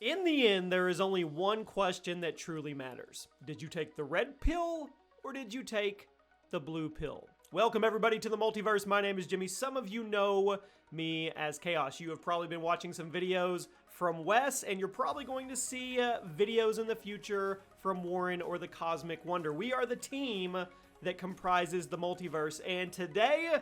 In the end, there is only one question that truly matters. Did you take the red pill or did you take the blue pill? Welcome everybody to the Multiverse. My name is Jimmy. Some of you know me as Chaos. You have probably been watching some videos from Wes, and you're probably going to see videos in the future from Warren or the Cosmic Wonder. We are the team that comprises the Multiverse, and today,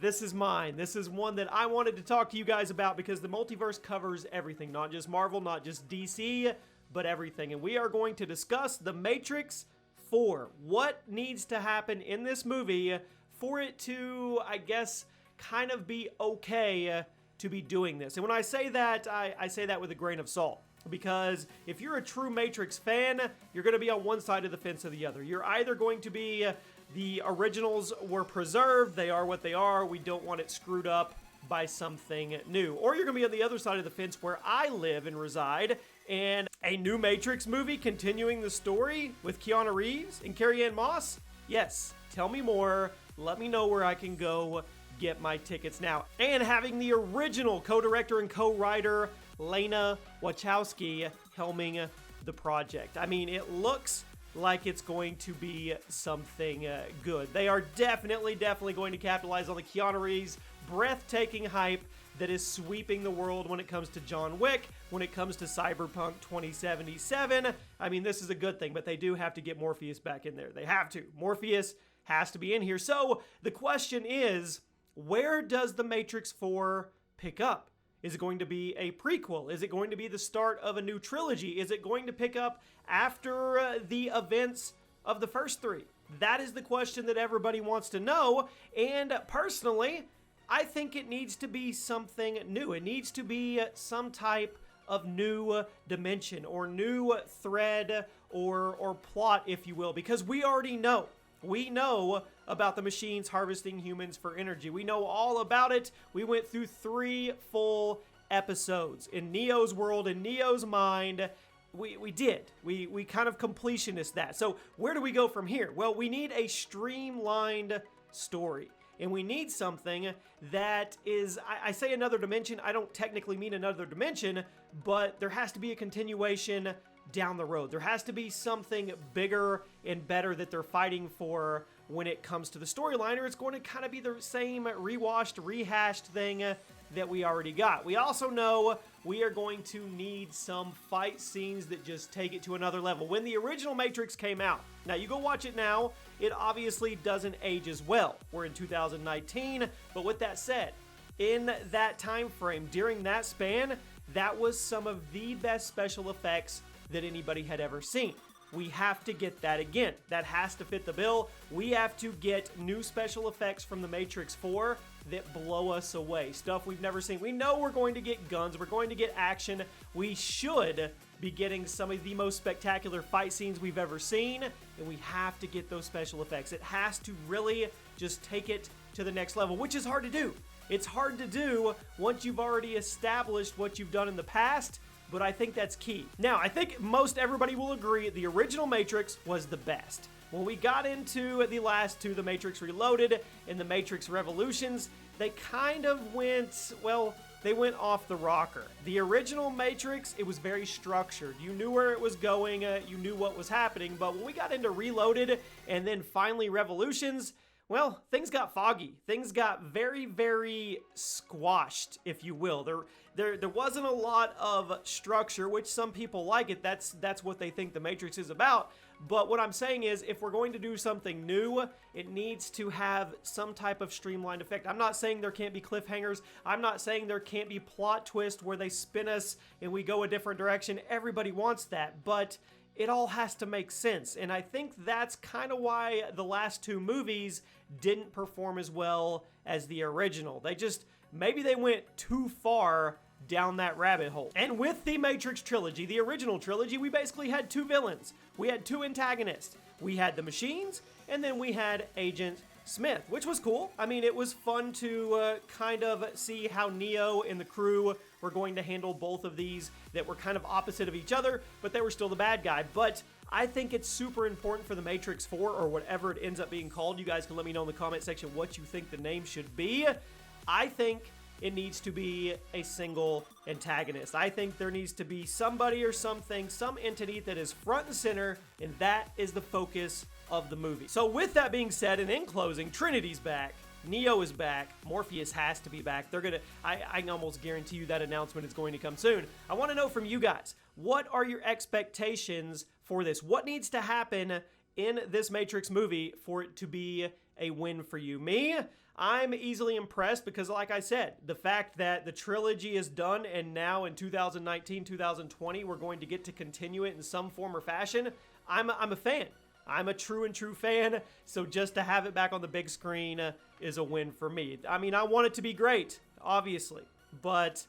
this is mine. This is one that I wanted to talk to you guys about because the Multiverse covers everything, not just Marvel, not just DC, but everything. And we are going to discuss The Matrix 4. What needs to happen in this movie for it to, I guess, kind of be okay to be doing this. And when I say that, I say that with a grain of salt. Because if you're a true Matrix fan, you're going to be on one side of the fence or the other. You're either going to be the originals were preserved, they are what they are, we don't want it screwed up by something new. Or you're going to be on the other side of the fence where I live and reside, and a new Matrix movie continuing the story with Keanu Reeves and Carrie-Anne Moss? Yes, tell me more, let me know where I can go get my tickets now. And having the original co-director and co-writer Lana Wachowski helming the project. I mean, it looks like it's going to be something good. They are definitely going to capitalize on the Keanu Reeves breathtaking hype that is sweeping the world when it comes to John Wick, when it comes to Cyberpunk 2077. I mean, this is a good thing, but they do have to get Morpheus back in there. They have to. Morpheus has to be in here. So the question is, where does The Matrix 4 pick up? Is it going to be a prequel? Is it going to be the start of a new trilogy? Is it going to pick up after the events of the first three? That is the question that everybody wants to know, and personally, I think it needs to be something new. It needs to be some type of new dimension or new thread or plot, if you will, because we already know. We know about the machines harvesting humans for energy. We know all about it. We went through 3 full episodes in Neo's world, in Neo's mind. We did. We kind of completionist that. So where do we go from here? Well, we need a streamlined story. And we need something that is, I say another dimension, I don't technically mean another dimension, but there has to be a continuation down the road. There has to be something bigger and better that they're fighting for when it comes to the storyline, or it's going to kind of be the same rewashed, rehashed thing that we already got. We also know we are going to need some fight scenes that just take it to another level. When the original Matrix came out, now you go watch it now, it obviously doesn't age as well. We're in 2019, but with that said, in that time frame, during that span, that was some of the best special effects that anybody had ever seen. We have to get that again. That has to fit the bill. We have to get new special effects from The Matrix 4 that blow us away. Stuff we've never seen. We know we're going to get guns. We're going to get action. We should be getting some of the most spectacular fight scenes we've ever seen, and we have to get those special effects. It has to really just take it to the next level, which is hard to do. It's hard to do once you've already established what you've done in the past, but I think that's key. Now, I think most everybody will agree the original Matrix was the best. When we got into the last two, The Matrix Reloaded and The Matrix Revolutions, they kind of went, well, they went off the rocker. The original Matrix, it was very structured. You knew where it was going, you knew what was happening, but when we got into Reloaded and then finally Revolutions, well, things got foggy. Things got very squashed, if you will. There wasn't a lot of structure, which some people like it. That's what they think The Matrix is about. But what I'm saying is, if we're going to do something new, it needs to have some type of streamlined effect. I'm not saying there can't be cliffhangers. I'm not saying there can't be plot twists where they spin us and we go a different direction. Everybody wants that, but it all has to make sense. And I think that's kind of why the last 2 movies didn't perform as well as the original. Maybe they went too far down that rabbit hole. And with the Matrix trilogy, the original trilogy, we basically had 2 villains. We had 2 antagonists. We had the machines, and then we had Agent Smith, which was cool. I mean, it was fun to kind of see how Neo and the crew were going to handle both of these that were kind of opposite of each other, but they were still the bad guy. But I think it's super important for The Matrix 4, or whatever it ends up being called. You guys can let me know in the comment section what you think the name should be. I think it needs to be a single antagonist. I think there needs to be somebody or something, some entity that is front and center, and that is the focus of the movie. So with that being said, and in closing, Trinity's back. Neo is back. Morpheus has to be back. I can almost guarantee you that announcement is going to come soon. I want to know from you guys, what are your expectations for this? What needs to happen in this Matrix movie for it to be a win for you? Me, I'm easily impressed because, like I said, the fact that the trilogy is done and now in 2019, 2020, we're going to get to continue it in some form or fashion, I'm a fan. I'm a true fan, so just to have it back on the big screen is a win for me. I mean, I want it to be great, obviously, but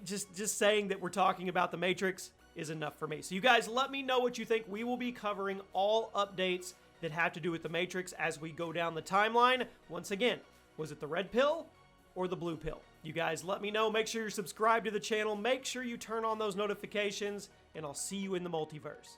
just saying that we're talking about The Matrix is enough for me. So you guys, let me know what you think. We will be covering all updates that have to do with The Matrix as we go down the timeline. Once again, was it the red pill or the blue pill? You guys let me know. Make sure you're subscribed to the channel. Make sure you turn on those notifications, and I'll see you in the multiverse.